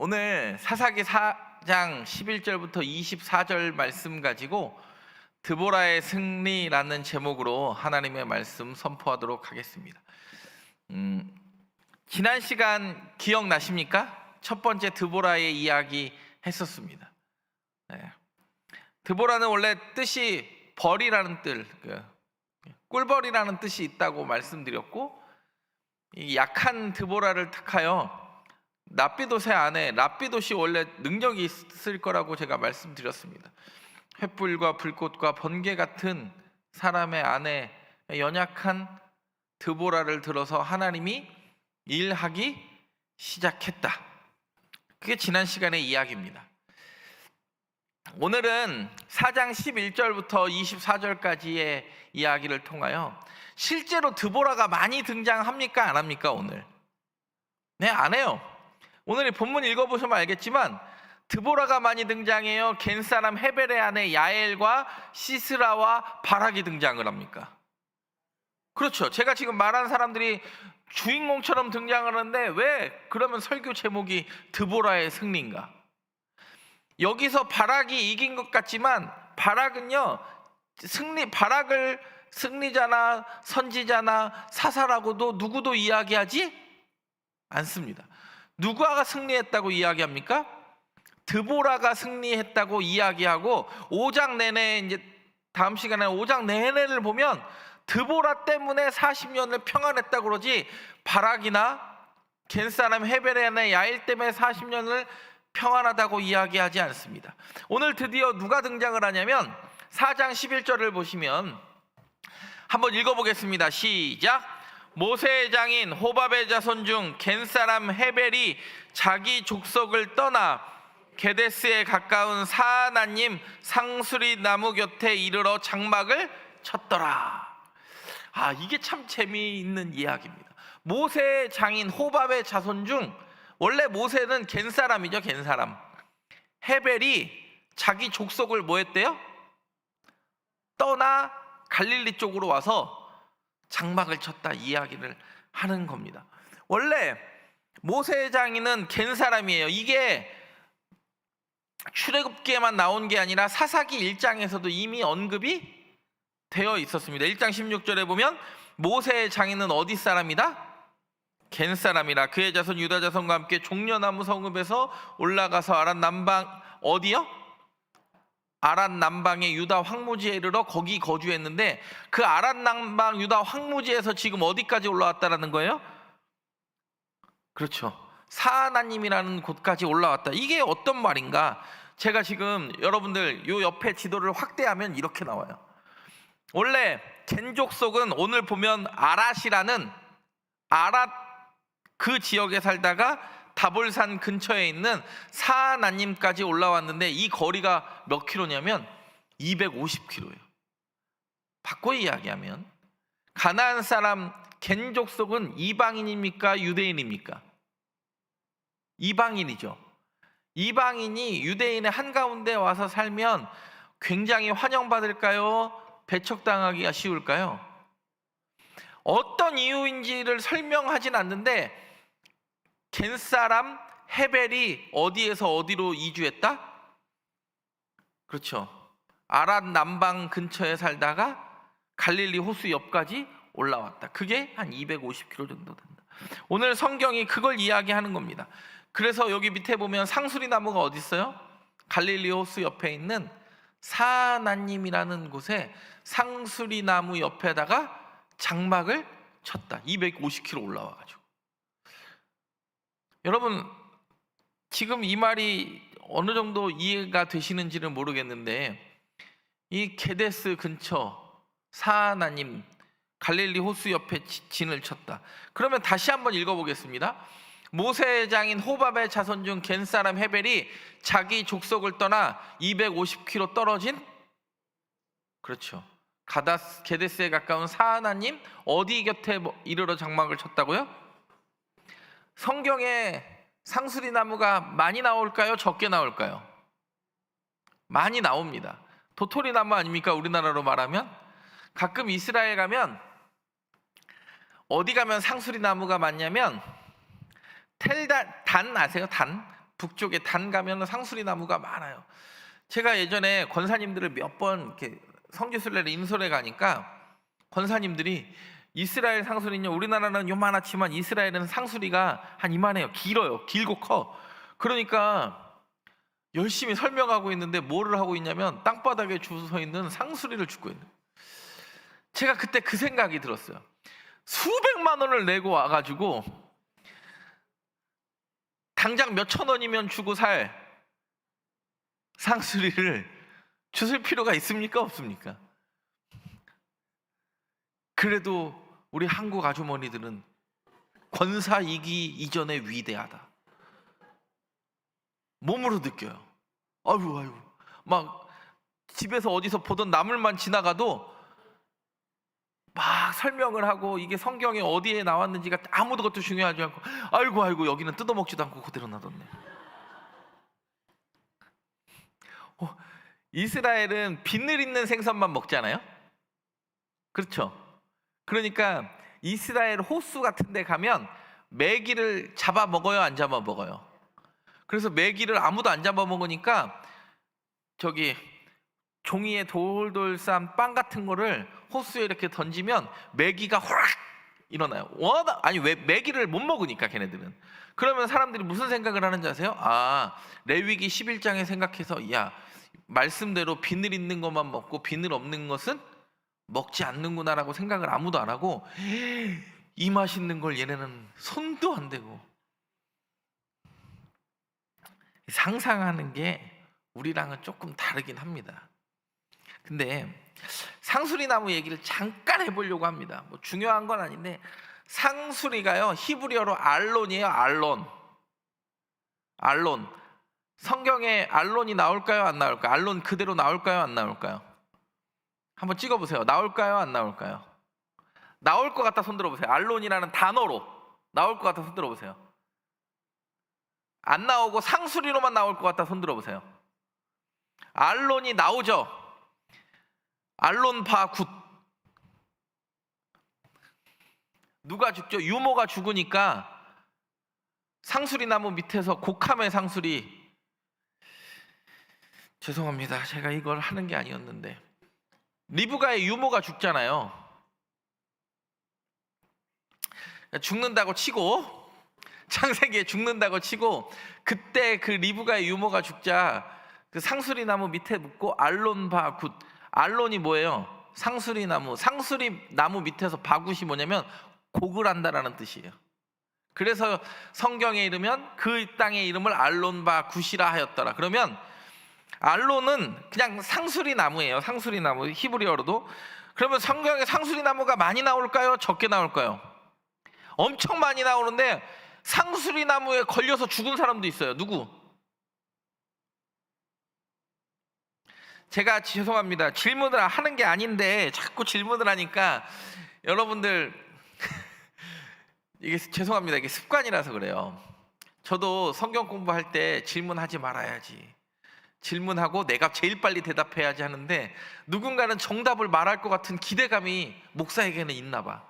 오늘 사사기 4장 11절부터 24절 말씀 가지고 드보라의 승리라는 제목으로 하나님의 말씀 선포하도록 하겠습니다. 지난 시간 기억나십니까? 첫 번째 드보라의 이야기 했었습니다. 드보라는 원래 뜻이 벌이라는 뜻, 꿀벌이라는 뜻이 있다고 말씀드렸고, 이 약한 드보라를 택하여 랍비돛의 아내 랍비돛이 원래 능력이 있을 거라고 제가 말씀드렸습니다. 횃불과 불꽃과 번개 같은 사람의 아내 연약한 드보라를 들어서 하나님이 일하기 시작했다. 그게 지난 시간의 이야기입니다. 오늘은 4장 11절부터 24절까지의 이야기를 통하여 실제로 드보라가 많이 등장합니까? 안 합니까? 오늘? 네, 안 해요. 오늘 이 본문 읽어보시면 알겠지만 드보라가 많이 등장해요. 겐 사람 헤벨의 아내 야엘과 시스라와 바락이 등장을 합니까? 그렇죠. 제가 지금 말한 사람들이 주인공처럼 등장을 하는데 왜 그러면 설교 제목이 드보라의 승리인가? 여기서 바락이 이긴 것 같지만 바락은요, 바락을 승리자나 선지자나 사사라고도 누구도 이야기하지 않습니다. 누가 승리했다고 이야기합니까? 드보라가 승리했다고 이야기하고 5장 내내, 이제 다음 시간에 5장 내내를 보면 드보라 때문에 40년을 평안했다고 그러지 바락이나 겐 사람 헤벨의 아내 야엘 때문에 40년을 평안하다고 이야기하지 않습니다. 오늘 드디어 누가 등장을 하냐면 4장 11절을 보시면 한번 읽어보겠습니다. 시작. 모세의 장인 호밥의 자손 중 겐 사람 헤벨이 자기 족속을 떠나 게데스에 가까운 사하나님 상수리 나무 곁에 이르러 장막을 쳤더라. 이게 참 재미있는 이야기입니다. 모세의 장인 호밥의 자손 중, 원래 모세는 겐 사람이죠. 겐 사람. 헤벨이 자기 족속을 뭐 했대요? 떠나 갈릴리 쪽으로 와서 장막을 쳤다 이야기를 하는 겁니다. 원래 모세의 장인은 겐 사람이에요. 이게 출애굽기에만 나온 게 아니라 사사기 1장에서도 이미 언급이 되어 있었습니다. 1장 16절에 보면 모세의 장인은 어디 사람이다? 겐 사람이라. 그의 자손 유다 자손과 함께 종려나무 성읍에서 올라가서 아란 남방, 어디요? 아란 남방의 유다 황무지에 이르러 거기 거주했는데, 그 아란 남방 유다 황무지에서 지금 어디까지 올라왔다라는 거예요? 그렇죠. 사하나님이라는 곳까지 올라왔다. 이게 어떤 말인가? 제가 지금 여러분들 요 옆에 지도를 확대하면 이렇게 나와요. 원래 겐 족속은 오늘 보면 아랏이라는 아랏 그 지역에 살다가 다볼산 근처에 있는 사하나님까지 올라왔는데, 이 거리가 몇 킬로냐면 250킬로예요. 바꿔 이야기하면 가나안 사람 겐 족속은 이방인입니까? 유대인입니까? 이방인이죠. 이방인이 유대인의 한가운데 와서 살면 굉장히 환영받을까요? 배척당하기가 쉬울까요? 어떤 이유인지를 설명하진 않는데, 겐 사람 헤벨이 어디에서 어디로 이주했다? 그렇죠. 아랏 남방 근처에 살다가 갈릴리 호수 옆까지 올라왔다. 그게 한 250km 정도 된다. 오늘 성경이 그걸 이야기하는 겁니다. 그래서 여기 밑에 보면 상수리 나무가 어디 있어요? 갈릴리 호수 옆에 있는 사하나님이라는 곳에 상수리 나무 옆에다가 장막을 쳤다. 250km 올라와가지고. 여러분, 지금 이 말이 어느 정도 이해가 되시는지는 모르겠는데, 이 게데스 근처 사하나님 갈릴리 호수 옆에 진을 쳤다. 그러면 다시 한번 읽어보겠습니다. 모세의 장인 호밥의 자손 중 겐 사람 헤벨이 자기 족속을 떠나 250km 떨어진, 그렇죠, 게데스에 가까운 사하나님 어디 곁에 이르러 장막을 쳤다고요? 성경에 상수리 나무가 많이 나올까요? 적게 나올까요? 많이 나옵니다. 도토리 나무 아닙니까? 우리나라로 말하면. 가끔 이스라엘 가면 어디 가면 상수리 나무가 많냐면 단 아세요? 단? 북쪽에 단 가면 상수리 나무가 많아요. 제가 예전에 권사님들을 몇 번 이렇게 성지순례를 인솔해 가니까 권사님들이 이스라엘 상수리는요, 우리나라는 요만하지만 이스라엘은 상수리가 한 이만해요. 길어요. 길고 커. 그러니까 열심히 설명하고 있는데 뭐를 하고 있냐면 땅바닥에 줄 서 있는 상수리를 줍고 있는. 제가 그때 그 생각이 들었어요. 수백만 원을 내고 와가지고 당장 몇천 원이면 주고 살 상수리를 주실 필요가 있습니까? 없습니까? 그래도 우리 한국 아주머니들은 권사이기 이전에 위대하다. 몸으로 느껴요. 아이고 막 집에서 어디서 보던 나물만 지나가도 막 설명을 하고 이게 성경에 어디에 나왔는지가 아무도 것도 중요하지 않고 아이고 여기는 뜯어먹지도 않고 그대로 놔뒀네. 이스라엘은 비늘 있는 생선만 먹잖아요. 그렇죠? 그러니까 이스라엘 호수 같은 데 가면 메기를 잡아 먹어요, 안 잡아 먹어요? 그래서 메기를 아무도 안 잡아 먹으니까 저기 종이에 돌돌 싼 빵 같은 거를 호수에 이렇게 던지면 메기가 호락 일어나요. 아니 왜 메기를 못 먹으니까 걔네들은. 그러면 사람들이 무슨 생각을 하는지 아세요? 아, 레위기 11장에 생각해서 야, 말씀대로 비늘 있는 것만 먹고 비늘 없는 것은 먹지 않는구나라고 생각을 아무도 안 하고 이 맛있는 걸 얘네는 손도 안 대고. 상상하는 게 우리랑은 조금 다르긴 합니다. 근데 상수리 나무 얘기를 잠깐 해보려고 합니다. 뭐 중요한 건 아닌데 상수리가요 히브리어로 알론이에요. 알론. 성경에 알론이 나올까요? 안 나올까요? 알론 그대로 나올까요? 안 나올까요? 한번 찍어보세요. 나올까요? 안 나올까요? 나올 것 같다 손 들어보세요. 알론이라는 단어로 나올 것 같다 손 들어보세요. 안 나오고 상수리로만 나올 것 같다 손 들어보세요. 알론이 나오죠. 알론 바굿. 누가 죽죠? 유모가 죽으니까 상수리 나무 밑에서 곡함의 상수리. 죄송합니다. 제가 이걸 하는 게 아니었는데 리브가의 유모가 죽잖아요. 죽는다고 치고 창세기에 죽는다고 치고 그때 그 리브가의 유모가 죽자 그 상수리 나무 밑에 묻고 알론 바굿. 알론이 뭐예요? 상수리 나무. 상수리 나무 밑에서 바굿이 뭐냐면 곡을 한다라는 뜻이에요. 그래서 성경에 이르면 그 땅의 이름을 알론 바굿이라 하였더라. 그러면 알론은 그냥 상수리 나무예요. 상수리 나무 히브리어로도. 그러면 성경에 상수리 나무가 많이 나올까요? 적게 나올까요? 엄청 많이 나오는데 상수리 나무에 걸려서 죽은 사람도 있어요. 누구? 제가 죄송합니다. 질문을 하는 게 아닌데 자꾸 질문을 하니까 여러분들 이게 죄송합니다. 이게 습관이라서 그래요. 저도 성경 공부할 때 질문하지 말아야지, 질문하고 내가 제일 빨리 대답해야지 하는데 누군가는 정답을 말할 것 같은 기대감이 목사에게는 있나 봐.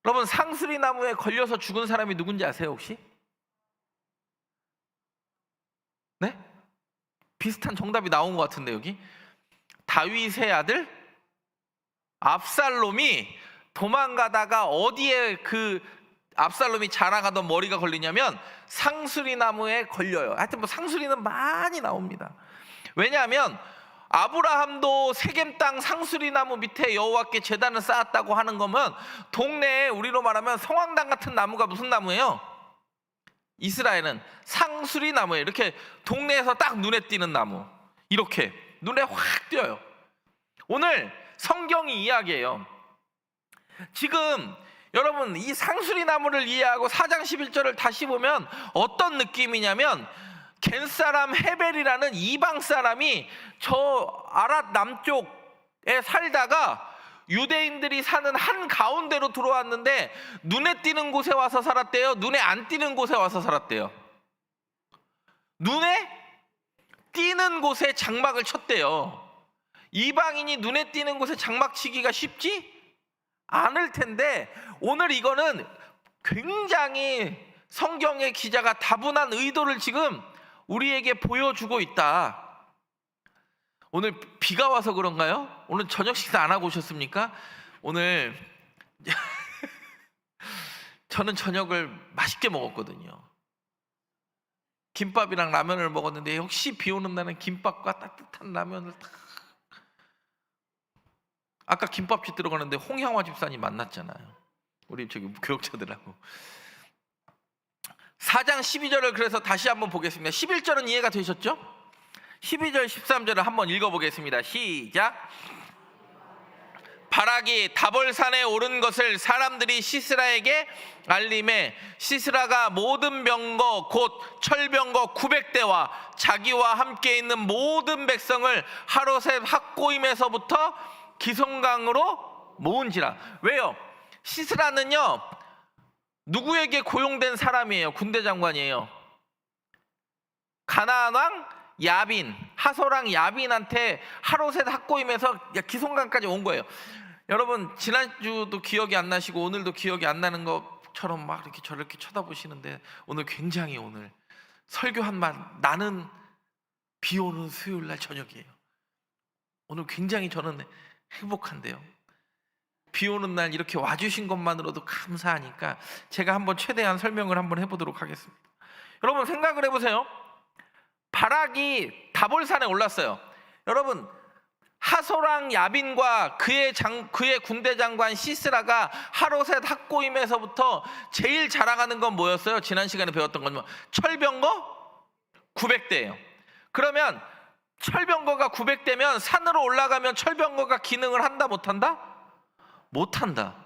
여러분, 상수리 나무에 걸려서 죽은 사람이 누군지 아세요 혹시? 네? 비슷한 정답이 나온 것 같은데 여기 다윗의 아들 압살롬이 도망가다가 어디에 그 압살롬이 자라가던 머리가 걸리냐면 상수리 나무에 걸려요. 하여튼 뭐 상수리는 많이 나옵니다. 왜냐하면 아브라함도 세겜 땅 상수리 나무 밑에 여호와께 제단을 쌓았다고 하는 거면 동네에 우리로 말하면 성황당 같은 나무가 무슨 나무예요? 이스라엘은 상수리 나무예요. 이렇게 동네에서 딱 눈에 띄는 나무, 이렇게 눈에 확 띄어요. 오늘 성경이 이야기해요. 지금 여러분 이 상수리 나무를 이해하고 4장 11절을 다시 보면 어떤 느낌이냐면 겐사람 헤벨이라는 이방 사람이 저 아랏 남쪽에 살다가 유대인들이 사는 한 가운데로 들어왔는데 눈에 띄는 곳에 와서 살았대요? 눈에 안 띄는 곳에 와서 살았대요? 눈에 띄는 곳에 장막을 쳤대요. 이방인이 눈에 띄는 곳에 장막 치기가 쉽지 않을 텐데 오늘 이거는 굉장히 성경의 기자가 다분한 의도를 지금 우리에게 보여주고 있다. 오늘 비가 와서 그런가요? 오늘 저녁 식사 안 하고 오셨습니까? 오늘 저는 저녁을 맛있게 먹었거든요. 김밥이랑 라면을 먹었는데 역시 비 오는 날은 김밥과 따뜻한 라면을 아까 김밥집 들어가는데 홍향화 집사님 만났잖아요. 우리 저기 교역자들하고. 4장 12절을 그래서 다시 한번 보겠습니다. 11절은 이해가 되셨죠? 12절 13절을 한번 읽어보겠습니다. 시작. 바락이 다볼산에 오른 것을 사람들이 시스라에게 알림해 시스라가 모든 병거 곧 철병거 900대와 자기와 함께 있는 모든 백성을 하롯셋 학고임에서부터 기송강으로 모은지라. 왜요? 시스라는요 누구에게 고용된 사람이에요? 군대 장관이에요. 가나안 왕 야빈, 하소랑 야빈한테 하롯셋 학고임에서 기송강까지 온 거예요. 여러분 지난주도 기억이 안 나시고 오늘도 기억이 안 나는 것처럼 막 이렇게 저렇게 쳐다보시는데 오늘 굉장히 오늘 설교 한 말 나는 비 오는 수요일 날 저녁이에요. 오늘 굉장히 저는 행복한데요. 비 오는 날 이렇게 와주신 것만으로도 감사하니까 제가 한번 최대한 설명을 한번 해보도록 하겠습니다. 여러분 생각을 해보세요. 바락이 다볼산에 올랐어요. 여러분 하소랑 야빈과 그의 군대 장관 시스라가 하롯셋 학고임에서부터 제일 자랑하는 건 뭐였어요? 지난 시간에 배웠던 건 철병거 900대예요. 그러면 철병거가 900대면 산으로 올라가면 철병거가 기능을 한다 못한다? 못한다.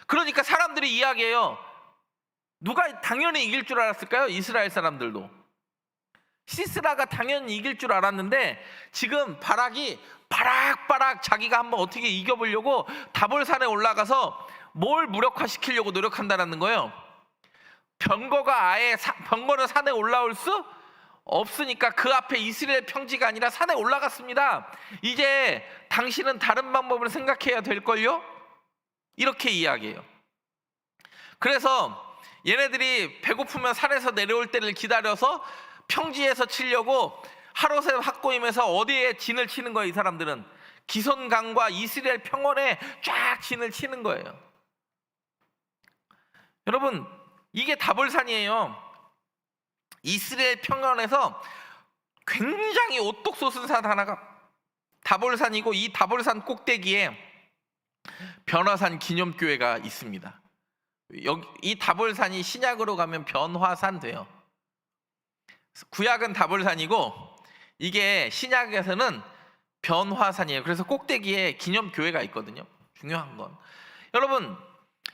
그러니까 사람들이 이야기해요. 누가 당연히 이길 줄 알았을까요? 이스라엘 사람들도. 시스라가 당연히 이길 줄 알았는데 지금 바락이 바락바락 자기가 한번 어떻게 이겨보려고 다볼산에 올라가서 뭘 무력화시키려고 노력한다는 거예요. 병거는 산에 올라올 수 없으니까 그 앞에 이스라엘 평지가 아니라 산에 올라갔습니다. 이제 당신은 다른 방법을 생각해야 될걸요? 이렇게 이야기해요. 그래서 얘네들이 배고프면 산에서 내려올 때를 기다려서 평지에서 치려고 하롯셋 학고임에서 어디에 진을 치는 거예요? 이 사람들은 기손강과 이스라엘 평원에 쫙 진을 치는 거예요. 여러분 이게 다볼산이에요. 이스라엘 평원에서 굉장히 오똑 솟은 산 하나가 다볼산이고 이 다볼산 꼭대기에 변화산 기념교회가 있습니다. 이 다볼산이 신약으로 가면 변화산 돼요. 구약은 다볼산이고 이게 신약에서는 변화산이에요. 그래서 꼭대기에 기념교회가 있거든요. 중요한 건 여러분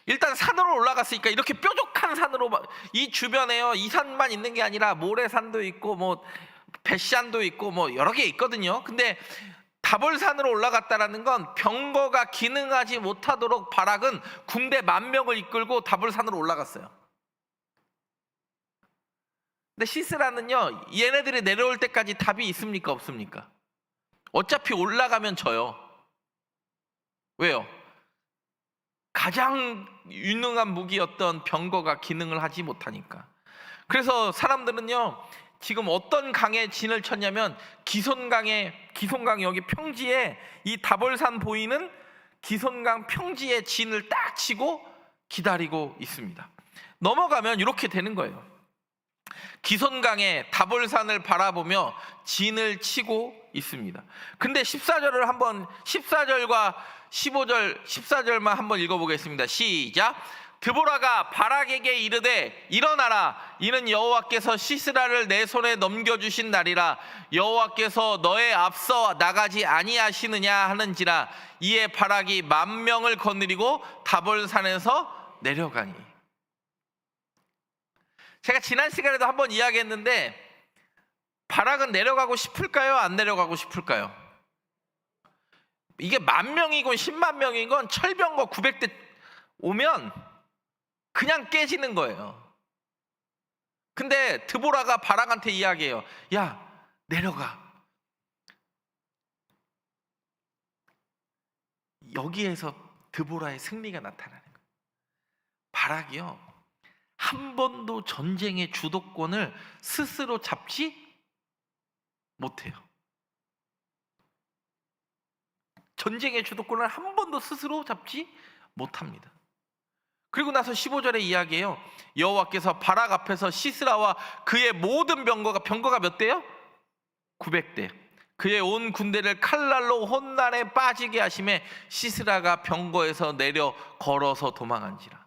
일단 산으로 올라갔으니까 이렇게 뾰족한 산으로 이 주변에요 이 산만 있는 게 아니라 모래산도 있고 뭐 벳산도 있고 뭐 여러 개 있거든요. 근데 다볼산으로 올라갔다라는 건 병거가 기능하지 못하도록 바락은 군대 10,000명을 이끌고 다볼산으로 올라갔어요. 근데 시스라는요 얘네들이 내려올 때까지 답이 있습니까 없습니까? 어차피 올라가면 져요. 왜요? 가장 유능한 무기였던 병거가 기능을 하지 못하니까. 그래서 사람들은요 지금 어떤 강에 진을 쳤냐면 기손강 여기 평지에 이 다볼산 보이는 기손강 평지에 진을 딱 치고 기다리고 있습니다. 넘어가면 이렇게 되는 거예요. 기손강에 다볼산을 바라보며 진을 치고 있습니다. 근데 14절을 한번 14절과 15절 14절만 한번 읽어보겠습니다. 시작. 드보라가 바락에게 이르되 일어나라 이는 여호와께서 시스라를 내 손에 넘겨주신 날이라 여호와께서 너의 앞서 나가지 아니하시느냐 하는지라 이에 바락이 10,000명을 거느리고 다볼산에서 내려가니. 제가 지난 시간에도 한번 이야기했는데 바락은 내려가고 싶을까요? 안 내려가고 싶을까요? 이게 10,000명이건 100,000명이건 철병거 900대 오면 그냥 깨지는 거예요. 근데 드보라가 바락한테 이야기해요. 야 내려가. 여기에서 드보라의 승리가 나타나는 거예요. 바락이요 한 번도 전쟁의 주도권을 스스로 잡지 못해요. 전쟁의 주도권을 한 번도 스스로 잡지 못합니다. 그리고 나서 15절의 이야기예요. 여호와께서 바락 앞에서 시스라와 그의 모든 병거가 몇 대요? 900대. 그의 온 군대를 칼날로 혼란에 빠지게 하심에 시스라가 병거에서 내려 걸어서 도망한지라.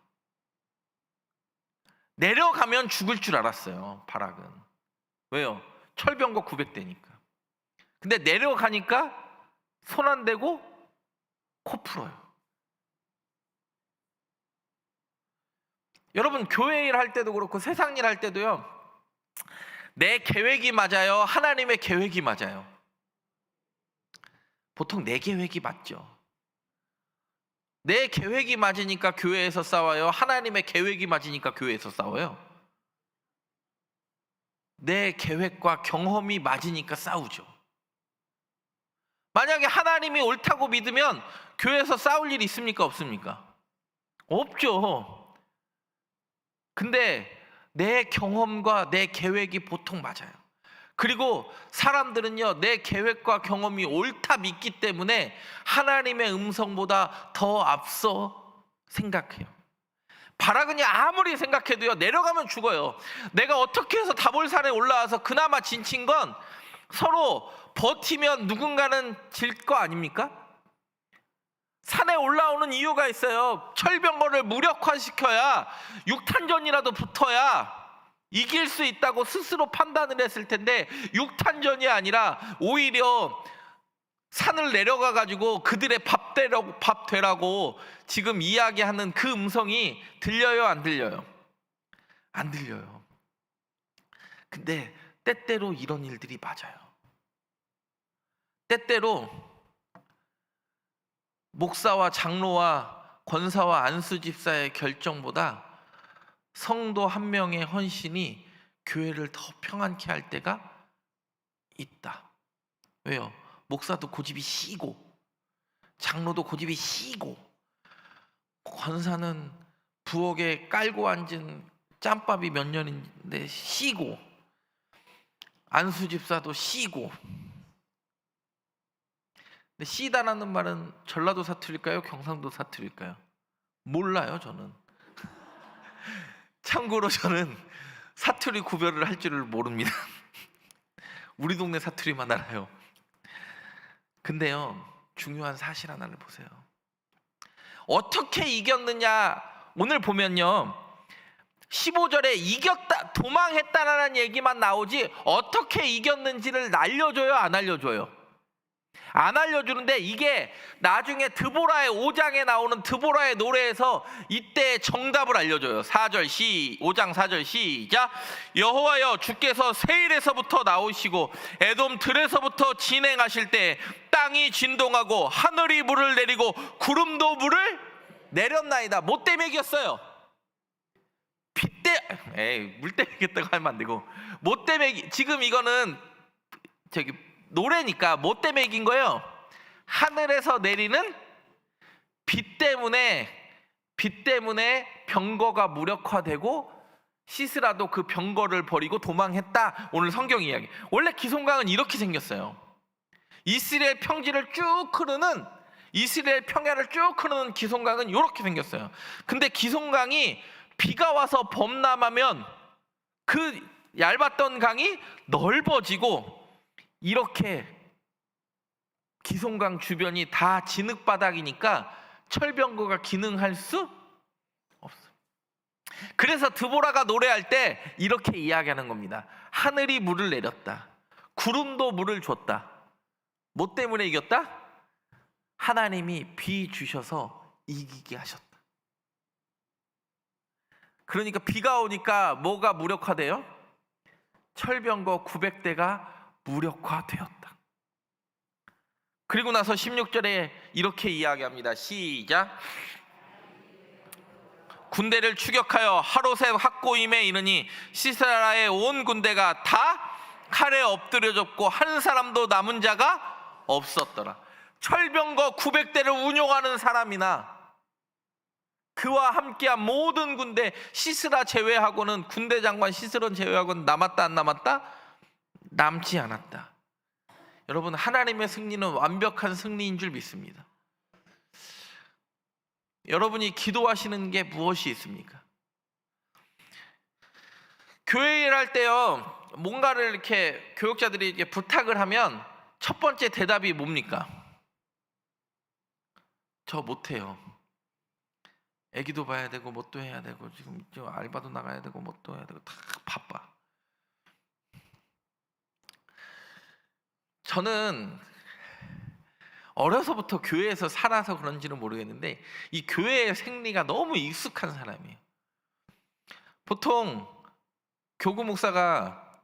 내려가면 죽을 줄 알았어요, 바락은. 왜요? 철병거 900대니까. 근데 내려가니까 손 안 대고 코 풀어요. 여러분, 교회 일 할 때도 그렇고 세상 일 할 때도요, 내 계획이 맞아요? 하나님의 계획이 맞아요? 보통 내 계획이 맞죠. 내 계획이 맞으니까 교회에서 싸워요? 하나님의 계획이 맞으니까 교회에서 싸워요? 내 계획과 경험이 맞으니까 싸우죠. 만약에 하나님이 옳다고 믿으면 교회에서 싸울 일이 있습니까? 없습니까? 없죠. 근데 내 경험과 내 계획이 보통 맞아요. 그리고 사람들은요, 내 계획과 경험이 옳다 믿기 때문에 하나님의 음성보다 더 앞서 생각해요. 바락은요, 아무리 생각해도요, 내려가면 죽어요. 내가 어떻게 해서 다볼산에 올라와서 그나마 진친 건 서로 버티면 누군가는 질 거 아닙니까? 산에 올라오는 이유가 있어요. 철병거를 무력화시켜야, 육탄전이라도 붙어야 이길 수 있다고 스스로 판단을 했을 텐데, 육탄전이 아니라 오히려 산을 내려가 가지고 그들의 밥 되라고 지금 이야기하는 그 음성이 들려요, 안 들려요? 안 들려요. 근데 때때로 이런 일들이 맞아요. 때때로 목사와 장로와 권사와 안수 집사의 결정보다 성도 한 명의 헌신이 교회를 더 평안케 할 때가 있다. 왜요? 목사도 고집이 시고, 장로도 고집이 시고, 권사는 부엌에 깔고 앉은 짬밥이 몇 년인데 시고, 안수 집사도 시고. 근데 시다라는 말은 전라도 사투리일까요? 경상도 사투리일까요? 몰라요, 저는. 참고로 저는 사투리 구별을 할 줄을 모릅니다. 우리 동네 사투리만 알아요. 근데요, 중요한 사실 하나를 보세요. 어떻게 이겼느냐, 오늘 보면요, 15절에 이겼다, 도망했다라는 얘기만 나오지 어떻게 이겼는지를 알려줘요, 안 알려줘요? 안 알려주는데, 이게 나중에 드보라의 5장에 나오는 드보라의 노래에서 이때 정답을 알려줘요. 5장 4절 시작. 여호와여, 주께서 세일에서부터 나오시고 에돔 들에서부터 진행하실 때 땅이 진동하고 하늘이 물을 내리고 구름도 물을 내렸나이다. 뭐 때문에 이겼어요? 물 때문에 이겼다고 하면 안 되고, 뭐 때문에, 지금 이거는 노래니까 뭐 때문에 이긴 거예요? 하늘에서 내리는 비 때문에 병거가 무력화되고 시스라도 그 병거를 버리고 도망했다. 오늘 성경 이야기. 원래 기송강은 이렇게 생겼어요. 이스라엘 평지를 쭉 흐르는, 이스라엘 평야를 쭉 흐르는 기송강은 이렇게 생겼어요. 근데 기송강이 비가 와서 범람하면 그 얇았던 강이 넓어지고, 이렇게 기송강 주변이 다 진흙바닥이니까 철병거가 기능할 수 없어. 그래서 드보라가 노래할 때 이렇게 이야기하는 겁니다. 하늘이 물을 내렸다, 구름도 물을 줬다. 뭐 때문에 이겼다? 하나님이 비 주셔서 이기게 하셨다. 그러니까 비가 오니까 뭐가 무력화돼요? 철병거 900대가 무력화되었다. 그리고 나서 16절에 이렇게 이야기합니다. 시작. 군대를 추격하여 하롯의 학고임에 이르니 시스라의 온 군대가 다 칼에 엎드려졌고 한 사람도 남은 자가 없었더라. 철병거 900대를 운용하는 사람이나 그와 함께한 모든 군대, 시스라 제외하고는, 군대 장관 시스라 제외하고는 남았다 안 남았다? 남지 않았다. 여러분, 하나님의 승리는 완벽한 승리인 줄 믿습니다. 여러분이 기도하시는 게 무엇이 있습니까? 교회 일할 때요, 뭔가를 이렇게 교육자들이 이렇게 부탁을 하면 첫 번째 대답이 뭡니까? 저 못해요. 애기도 봐야 되고 뭣도 해야 되고 지금 알바도 나가야 되고 뭣도 해야 되고 다 바빠. 저는 어려서부터 교회에서 살아서 그런지는 모르겠는데 이 교회의 생리가 너무 익숙한 사람이에요. 보통 교구 목사가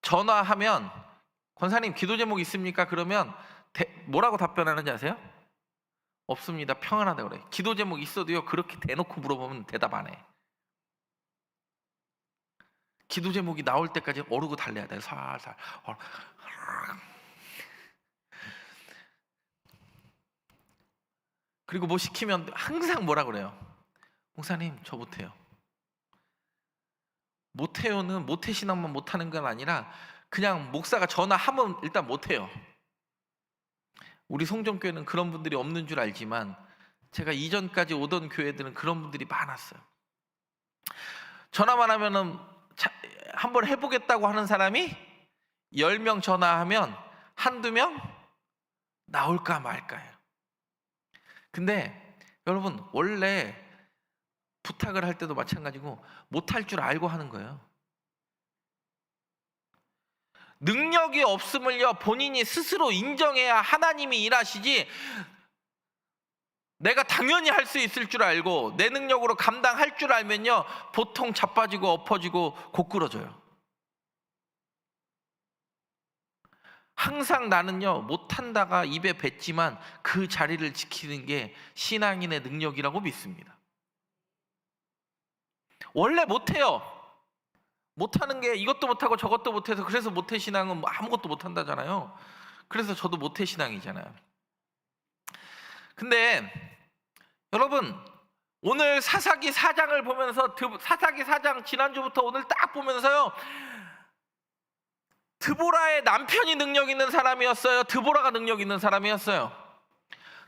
전화하면 권사님 기도 제목 있습니까? 그러면 뭐라고 답변하는지 아세요? 없습니다. 평안하다 그래. 기도 제목 있어도요, 그렇게 대놓고 물어보면 대답 안 해. 기도 제목이 나올 때까지 어르고 달래야 돼. 살살. 그리고 뭐 시키면 항상 뭐라 그래요? 목사님 저 못해요. 못해요는 모태신앙만 못하는 건 아니라 그냥 목사가 전화하면 일단 못해요. 우리 송정교회는 그런 분들이 없는 줄 알지만 제가 이전까지 오던 교회들은 그런 분들이 많았어요. 전화만 하면은 한번 해보겠다고 하는 사람이 10명 전화하면 한두 명 나올까 말까요. 근데 여러분, 원래 부탁을 할 때도 마찬가지고 못할 줄 알고 하는 거예요. 능력이 없음을요, 본인이 스스로 인정해야 하나님이 일하시지, 내가 당연히 할 수 있을 줄 알고 내 능력으로 감당할 줄 알면요, 보통 자빠지고 엎어지고 고꾸러져요. 항상 나는요, 못한다가 입에 뱉지만 그 자리를 지키는 게 신앙인의 능력이라고 믿습니다. 원래 못해요. 못하는 게 이것도 못하고 저것도 못해서, 그래서 모태신앙은 아무것도 못한다잖아요. 그래서 저도 모태신앙이잖아요. 근데 여러분, 오늘 사사기 4장을 보면서, 사사기 4장 지난주부터 오늘 딱 보면서요, 드보라의 남편이 능력 있는 사람이었어요? 드보라가 능력 있는 사람이었어요?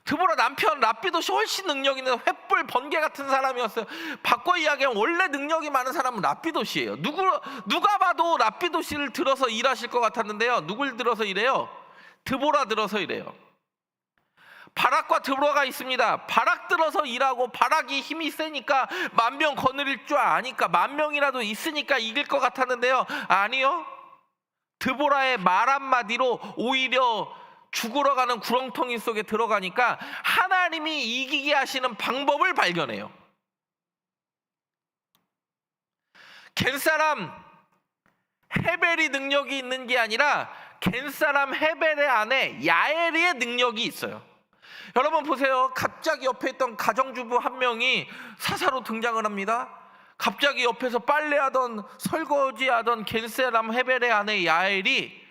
드보라 남편 랍비도시 훨씬 능력 있는 횃불 번개 같은 사람이었어요. 바꿔 이야기하면 원래 능력이 많은 사람은 랍비도시예요. 누가 봐도 랍비도시를 들어서 일하실 것 같았는데요, 누굴 들어서 일해요? 드보라 들어서 일해요. 바락과 드보라가 있습니다. 바락 들어서 일하고, 바락이 힘이 세니까 10,000명 거느릴 줄 아니까 10,000명이라도 있으니까 이길 것 같았는데요, 아니요. 드보라의 말 한마디로 오히려 죽으러 가는 구렁텅이 속에 들어가니까 하나님이 이기게 하시는 방법을 발견해요. 겐사람 헤벨이 능력이 있는 게 아니라 겐사람 헤벨의 안에 야엘의 능력이 있어요. 여러분 보세요. 갑자기 옆에 있던 가정주부 한 명이 사사로 등장을 합니다. 갑자기 옆에서 빨래하던 설거지하던 겐사람 헤벨의 아내 야엘이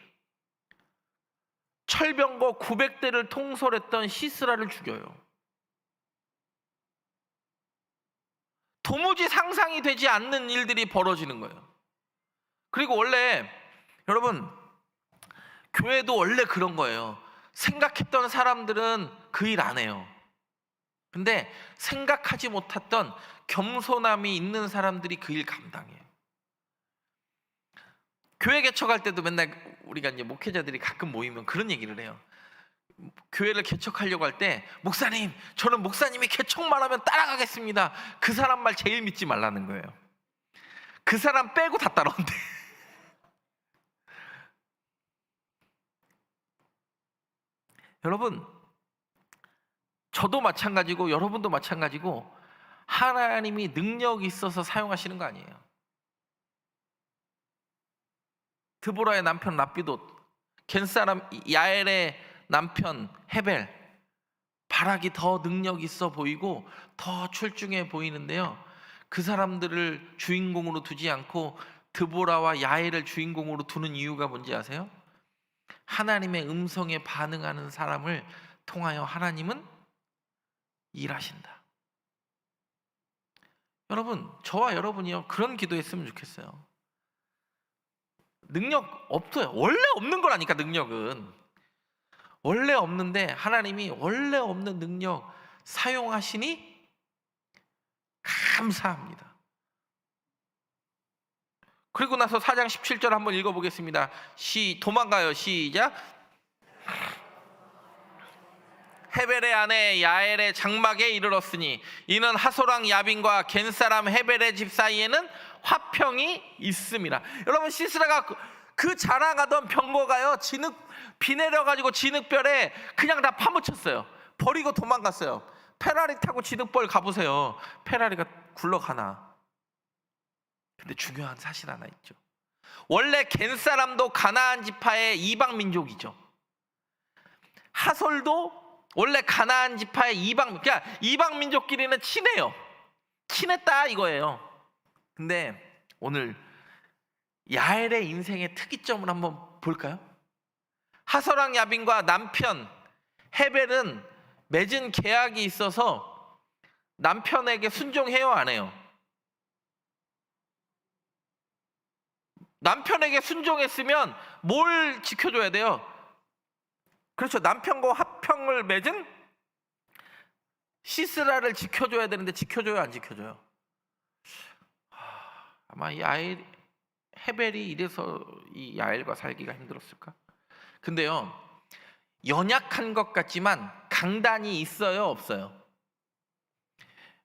철병거 900대를 통솔했던 시스라를 죽여요. 도무지 상상이 되지 않는 일들이 벌어지는 거예요. 그리고 원래 여러분, 교회도 원래 그런 거예요. 생각했던 사람들은 그 일 안 해요. 근데 생각하지 못했던 겸손함이 있는 사람들이 그 일 감당해요. 교회 개척할 때도 맨날 우리가 이제 목회자들이 가끔 모이면 그런 얘기를 해요. 교회를 개척하려고 할 때, 목사님, 저는 목사님이 개척만 하면 따라가겠습니다. 그 사람 말 제일 믿지 말라는 거예요. 그 사람 빼고 다 따라온대. 여러분, 저도 마찬가지고 여러분도 마찬가지고 하나님이 능력이 있어서 사용하시는 거 아니에요. 드보라의 남편 랍비돗, 겐사람 야엘의 남편 헤벨, 바락이 더 능력 있어 보이고 더 출중해 보이는데요, 그 사람들을 주인공으로 두지 않고 드보라와 야엘을 주인공으로 두는 이유가 뭔지 아세요? 하나님의 음성에 반응하는 사람을 통하여 하나님은 일하신다. 여러분, 저와 여러분이요 그런 기도했으면 좋겠어요. 능력 없어요. 원래 없는 거라니까. 능력은 원래 없는데 하나님이 원래 없는 능력 사용하시니 감사합니다. 그리고 나서 4장 17절 한번 읽어보겠습니다. 도망가요. 시작. 헤벨의 아내 야엘의 장막에 이르렀으니 이는 하소랑 야빈과 겐사람 헤벨의 집 사이에는 화평이 있음이라. 여러분, 시스라가 그 자랑하던 병거가요 비 내려가지고 진흙별에 그냥 다 파묻혔어요. 버리고 도망갔어요. 페라리 타고 진흙벌 가보세요. 페라리가 굴러가나. 근데 중요한 사실 하나 있죠. 원래 겐사람도 가나안 지파의 이방 민족이죠. 하솔도 원래 가나안 지파의 그러니까 이방 민족끼리는 친해요. 친했다 이거예요. 근데 오늘 야엘의 인생의 특이점을 한번 볼까요? 하소랑 야빈과 남편 헤벨은 맺은 계약이 있어서 남편에게 순종해요, 안 해요? 남편에게 순종했으면 뭘 지켜줘야 돼요? 그렇죠. 남편과 화평을 맺은 시스라를 지켜줘야 되는데 지켜줘요, 안 지켜줘요? 아마 이 헤벨이 이래서 이 야엘과 살기가 힘들었을까? 근데요, 연약한 것 같지만 강단이 있어요, 없어요?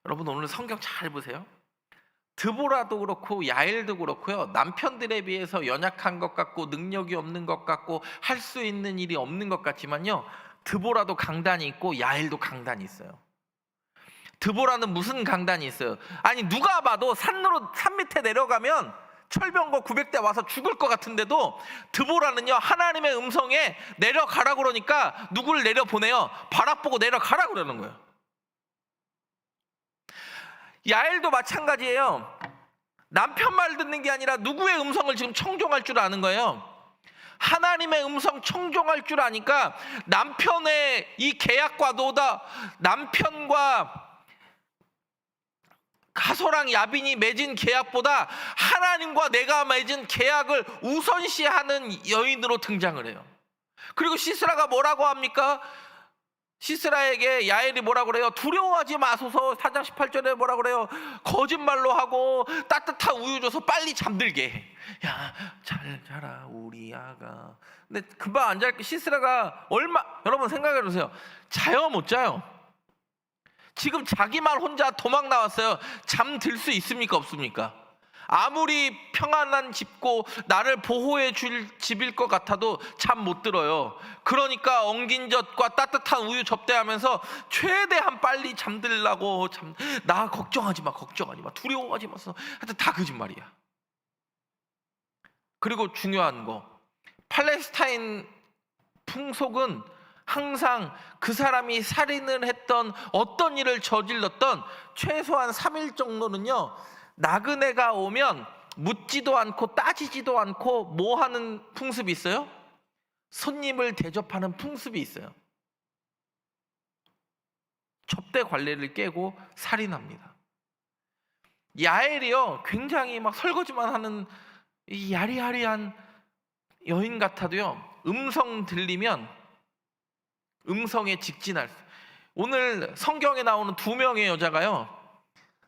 여러분, 오늘 성경 잘 보세요. 드보라도 그렇고 야엘도 그렇고요, 남편들에 비해서 연약한 것 같고 능력이 없는 것 같고 할 수 있는 일이 없는 것 같지만요, 드보라도 강단이 있고 야엘도 강단이 있어요. 드보라는 무슨 강단이 있어요? 아니, 누가 봐도 산 밑에 내려가면 철병거 900대 와서 죽을 것 같은데도 드보라는요 하나님의 음성에 내려가라 그러니까 누구를 내려보내요? 바락 보고 내려가라 그러는 거예요. 야엘도 마찬가지예요. 남편 말 듣는 게 아니라 누구의 음성을 지금 청종할 줄 아는 거예요. 하나님의 음성 청종할 줄 아니까 남편의 이 계약과도 남편과 가소랑 야빈이 맺은 계약보다 하나님과 내가 맺은 계약을 우선시하는 여인으로 등장을 해요. 그리고 시스라가 뭐라고 합니까? 시스라에게 야엘이 뭐라 그래요? 두려워하지 마소서. 4장 18절에 뭐라 그래요? 거짓말로 하고 따뜻한 우유 줘서 빨리 잠들게 해. 야, 잘 자라 우리 아가. 근데 금방 안 잘. 시스라가 여러분 생각해 보세요. 자요, 못 자요? 지금 자기만 혼자 도망 나왔어요. 잠들 수 있습니까, 없습니까? 아무리 평안한 집고 나를 보호해 줄 집일 것 같아도 잠 못 들어요. 그러니까 엉긴 젖과 따뜻한 우유 접대하면서 최대한 빨리 잠들라고. 나 걱정하지 마, 두려워하지 마서. 하여튼 다 거짓말이야. 그리고 중요한 거, 팔레스타인 풍속은 항상 그 사람이 살인을 했던 어떤 일을 저질렀던 최소한 3일 정도는요, 나그네가 오면 묻지도 않고 따지지도 않고 뭐 하는 풍습이 있어요? 손님을 대접하는 풍습이 있어요. 접대 관례를 깨고 살인합니다. 야엘이요 굉장히 막 설거지만 하는 이 야리야리한 여인 같아도요, 음성 들리면 음성에 직진할. 오늘 성경에 나오는 2명의 여자가요,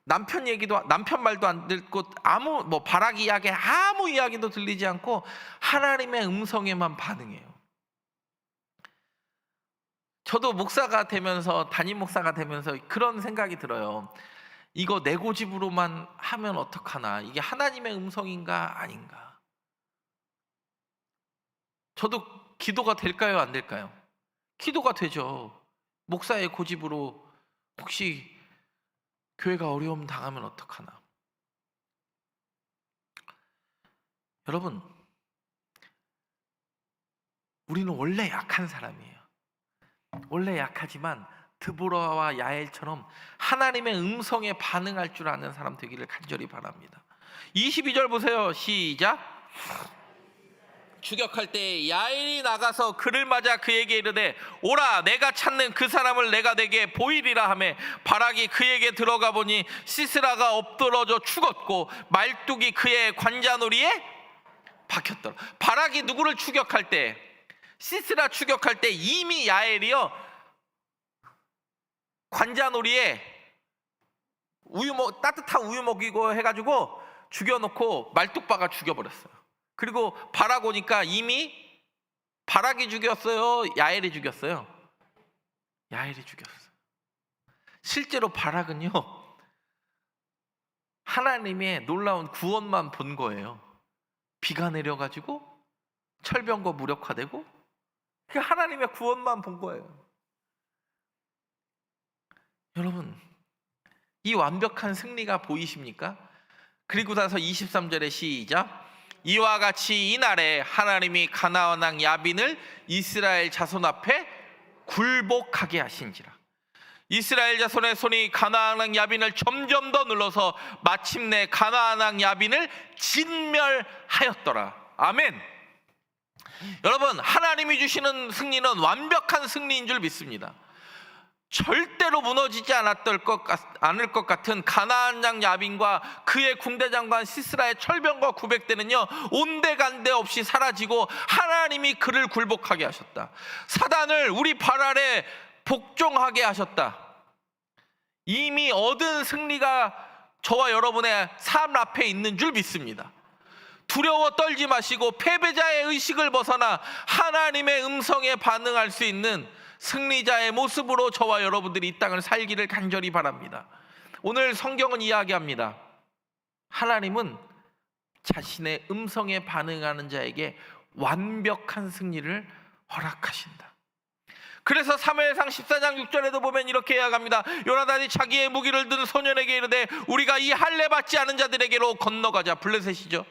남편 말도 안 듣고 바락 이야기 아무 이야기도 들리지 않고 하나님의 음성에만 반응해요. 저도 목사가 되면서, 담임 목사가 되면서 그런 생각이 들어요. 이거 내 고집으로만 하면 어떡하나? 이게 하나님의 음성인가 아닌가? 저도 기도가 될까요, 안 될까요? 기도가 되죠. 목사의 고집으로 혹시 교회가 어려움 당하면 어떡하나? 여러분, 우리는 원래 약한 사람이에요. 원래 약하지만 드보라와 야엘처럼 하나님의 음성에 반응할 줄 아는 사람 되기를 간절히 바랍니다. 22절 보세요. 시작. 추격할 때 야엘이 나가서 그를 맞아 그에게 이르되 오라 내가 찾는 그 사람을 내가 내게 보이리라 하매 바락이 그에게 들어가 보니 시스라가 엎드러져 죽었고 말뚝이 그의 관자놀이에 박혔더라. 바락이 누구를 추격할 때, 시스라 추격할 때 이미 야엘이요 관자놀이에 따뜻한 우유 먹이고 해가지고 죽여놓고 말뚝박아 죽여버렸어요. 그리고 바락 오니까 이미 바락이 죽였어요, 야엘이 죽였어요? 야엘이 죽였어요. 실제로 바락은요 하나님의 놀라운 구원만 본 거예요. 비가 내려가지고 철병거 무력화되고 하나님의 구원만 본 거예요. 여러분, 이 완벽한 승리가 보이십니까? 그리고 나서 23절에 시작. 이와 같이 이날에 하나님이 가나안 왕 야빈을 이스라엘 자손 앞에 굴복하게 하신지라. 이스라엘 자손의 손이 가나안 왕 야빈을 점점 더 눌러서 마침내 가나안 왕 야빈을 진멸하였더라. 아멘. 여러분, 하나님이 주시는 승리는 완벽한 승리인 줄 믿습니다. 절대로 무너지지 않을 것 같은 가나안 왕 야빈과 그의 군대 장관 시스라의 철병과 900대는요 온데간데 없이 사라지고 하나님이 그를 굴복하게 하셨다. 사단을 우리 발 아래 복종하게 하셨다. 이미 얻은 승리가 저와 여러분의 삶 앞에 있는 줄 믿습니다. 두려워 떨지 마시고 패배자의 의식을 벗어나 하나님의 음성에 반응할 수 있는 승리자의 모습으로 저와 여러분들이 이 땅을 살기를 간절히 바랍니다. 오늘 성경은 이야기합니다. 하나님은 자신의 음성에 반응하는 자에게 완벽한 승리를 허락하신다. 그래서 사무엘상 14장 6절에도 보면 이렇게 이야기합니다. 요나단이 자기의 무기를 든 소년에게 이르되 우리가 이 할례 받지 않은 자들에게로 건너가자. 블레셋이죠.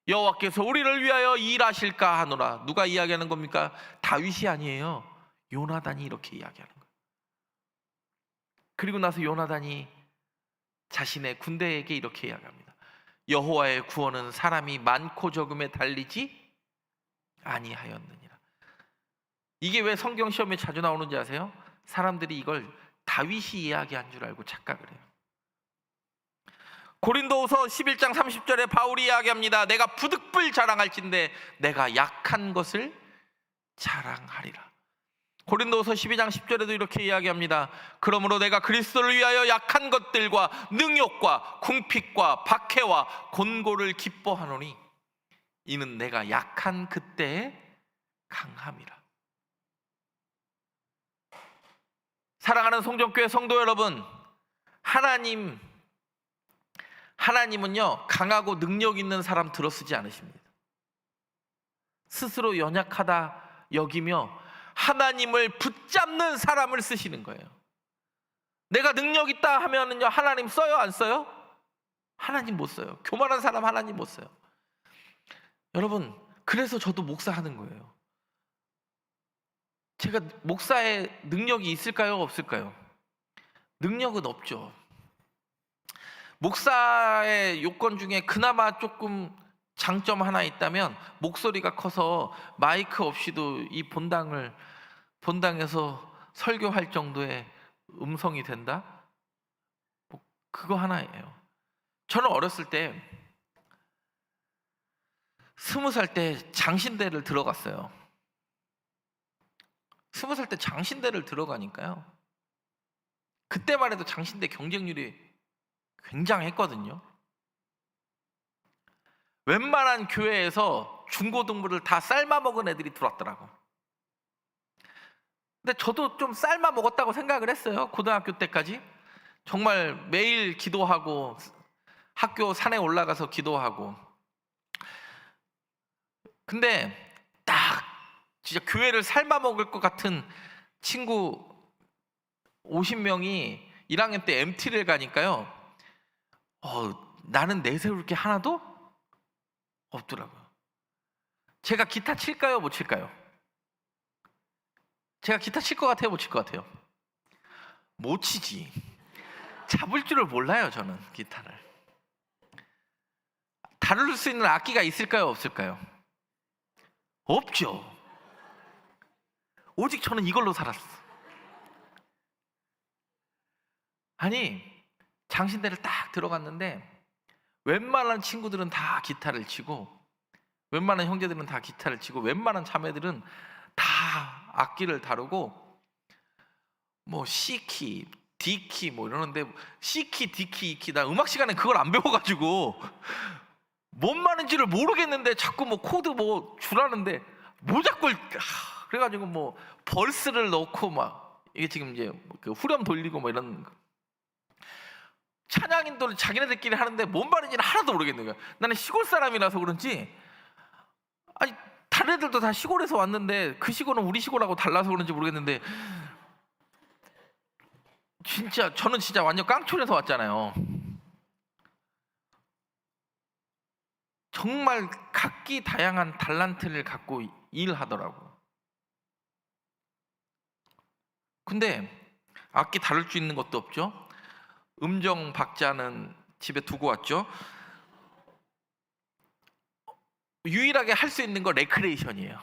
여호와께서 우리를 위하여 일하실까 하노라. 누가 이야기하는 겁니까? 다윗이 아니에요. 요나단이 이렇게 이야기하는 거예요. 그리고 나서 요나단이 자신의 군대에게 이렇게 이야기합니다. 여호와의 구원은 사람이 많고 적음에 달리지 아니하였느니라. 이게 왜 성경 시험에 자주 나오는지 아세요? 사람들이 이걸 다윗이 이야기한 줄 알고 착각을 해요. 고린도후서 11장 30절에 바울이 이야기합니다. 내가 부득불 자랑할진대 내가 약한 것을 자랑하리라. 고린도후서 12장 10절에도 이렇게 이야기합니다. 그러므로 내가 그리스도를 위하여 약한 것들과 능욕과 궁핍과 박해와 곤고를 기뻐하노니 이는 내가 약한 그때의 강함이라. 사랑하는 송정교회 성도 여러분, 하나님은요 강하고 능력 있는 사람 들어쓰지 않으십니다. 스스로 연약하다 여기며 하나님을 붙잡는 사람을 쓰시는 거예요. 내가 능력 있다 하면은요 하나님 써요 안 써요? 하나님 못 써요. 교만한 사람 하나님 못 써요. 여러분, 그래서 저도 목사하는 거예요. 제가 목사의 능력이 있을까요 없을까요? 능력은 없죠. 목사의 요건 중에 그나마 조금 장점 하나 있다면 목소리가 커서 마이크 없이도 이 본당에서 설교할 정도의 음성이 된다? 그거 하나예요. 저는 어렸을 때 20살 때 장신대를 들어갔어요. 20살 때 장신대를 들어가니까요 그때만 해도 장신대 경쟁률이 굉장했거든요. 웬만한 교회에서 중고등부를 다 삶아먹은 애들이 들어왔더라고. 근데 저도 좀 삶아먹었다고 생각을 했어요. 고등학교 때까지 정말 매일 기도하고 학교 산에 올라가서 기도하고. 근데 딱 진짜 교회를 삶아먹을 것 같은 친구 50명이 1학년 때 MT를 가니까요 나는 내세울 게 하나도 없더라고요. 제가 기타 칠까요 못 칠까요? 제가 기타 칠 것 같아요 못 칠 것 같아요? 못 치지. 잡을 줄을 몰라요. 저는 기타를. 다룰 수 있는 악기가 있을까요 없을까요? 없죠. 오직 저는 이걸로 살았어. 아니, 장신대를 딱 들어갔는데 웬만한 친구들은 다 기타를 치고, 웬만한 형제들은 다 기타를 치고, 웬만한 자매들은 다 악기를 다루고, 뭐 C키, D키 뭐 이러는데, C키, D키, E키, 나 음악 시간에 그걸 안 배워가지고 뭔 말인지를 모르겠는데 자꾸 뭐 코드 뭐 주라는데 뭐 자꾸 그래가지고 뭐 벌스를 넣고 막, 이게 지금 이제 그 후렴 돌리고 뭐 이런 찬양인도를 자기네들끼리 하는데 뭔 말인지는 하나도 모르겠는 거야. 나는 시골 사람이라서 그런지, 아니 다른 애들도 다 시골에서 왔는데 그 시골은 우리 시골하고 달라서 그런지 모르겠는데, 진짜 저는 진짜 완전 깡촌에서 왔잖아요. 정말 각기 다양한 달란트를 갖고 일하더라고. 근데 악기 다룰 수 있는 것도 없죠. 음정 박자는 집에 두고 왔죠. 유일하게 할 수 있는 거 레크레이션이에요.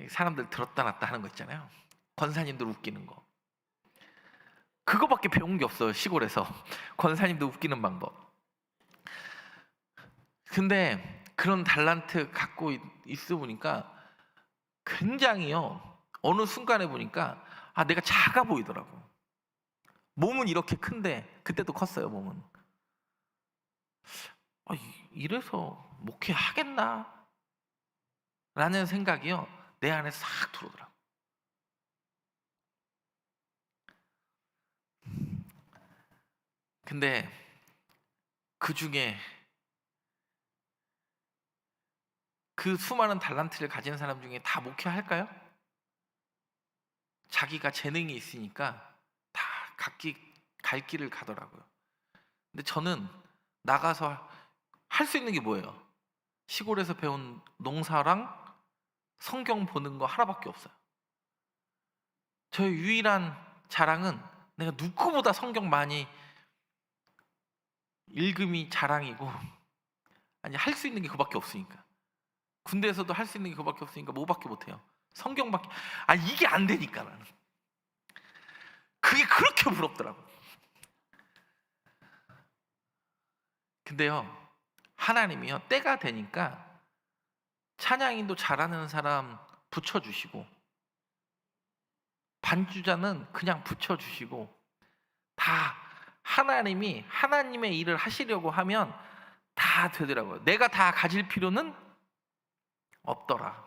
사람들 들었다 놨다 하는 거 있잖아요. 권사님들 웃기는 거. 그거밖에 배운 게 없어요, 시골에서. 권사님들 웃기는 방법. 근데 그런 달란트 갖고 있어 보니까 굉장히요, 어느 순간에 보니까 내가 작아 보이더라고. 몸은 이렇게 큰데, 그때도 컸어요, 몸은. 이래서 목회하겠나? 라는 생각이요, 내 안에 싹 들어오더라고. 근데 그 중에 그 수많은 달란트를 가진 사람 중에 다 목회할까요? 자기가 재능이 있으니까 다 각기 갈 길을 가더라고요. 근데 저는 나가서 할 수 있는 게 뭐예요? 시골에서 배운 농사랑 성경 보는 거 하나밖에 없어요. 저의 유일한 자랑은 내가 누구보다 성경 많이 읽음이 자랑이고, 아니 할 수 있는 게 그밖에 없으니까. 군대에서도 할 수 있는 게 그밖에 없으니까 뭐밖에 못해요? 성경밖에. 이게 안 되니까 나는. 그게 그렇게 부럽더라고. 근데요, 하나님이요, 때가 되니까 찬양인도 잘하는 사람 붙여주시고, 반주자는 그냥 붙여주시고, 다 하나님이 하나님의 일을 하시려고 하면 다 되더라고요. 내가 다 가질 필요는 없더라.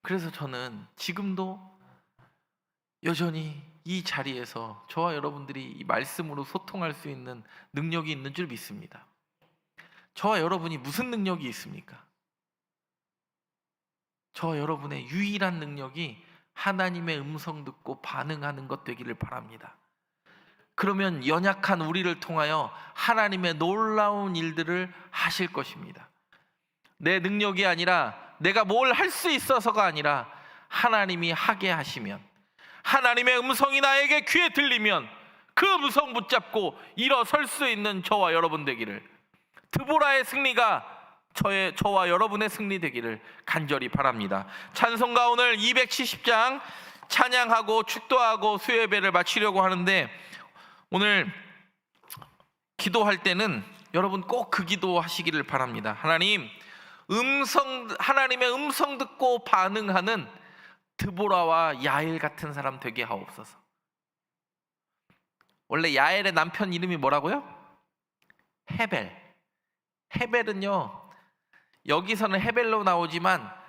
그래서 저는 지금도 여전히 이 자리에서 저와 여러분들이 이 말씀으로 소통할 수 있는 능력이 있는 줄 믿습니다. 저와 여러분이 무슨 능력이 있습니까? 저와 여러분의 유일한 능력이 하나님의 음성 듣고 반응하는 것 되기를 바랍니다. 그러면 연약한 우리를 통하여 하나님의 놀라운 일들을 하실 것입니다. 내 능력이 아니라, 내가 뭘 할 수 있어서가 아니라 하나님이 하게 하시면, 하나님의 음성이 나에게 귀에 들리면 그 음성 붙잡고 일어설 수 있는 저와 여러분 되기를, 드보라의 승리가 저와 여러분의 승리 되기를 간절히 바랍니다. 찬송가 오늘 270장 찬양하고 축도하고 수요예배를 마치려고 하는데, 오늘 기도할 때는 여러분 꼭 그 기도 하시기를 바랍니다. 하나님의 음성 듣고 반응하는 드보라와 야엘 같은 사람 되게 하옵소서. 원래 야엘의 남편 이름이 뭐라고요? 헤벨. 헤벨은요, 여기서는 헤벨로 나오지만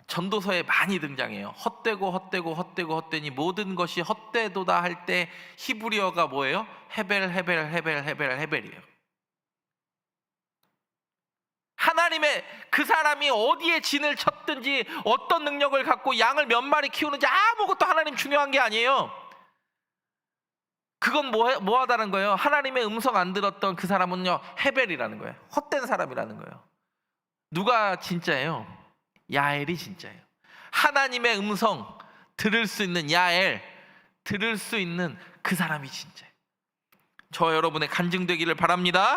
전도서에 많이 등장해요. 헛되니 모든 것이 헛되도다 할 때 히브리어가 뭐예요? 헤벨이에요. 하나님의, 그 사람이 어디에 진을 쳤든지 어떤 능력을 갖고 양을 몇 마리 키우는지 아무것도 하나님 중요한 게 아니에요. 그건 뭐하다는 거예요? 하나님의 음성 안 들었던 그 사람은요, 헤벨이라는 거예요. 헛된 사람이라는 거예요. 누가 진짜예요? 야엘이 진짜예요. 하나님의 음성 들을 수 있는 야엘, 들을 수 있는 그 사람이 진짜예요. 저 여러분의 간증되기를 바랍니다.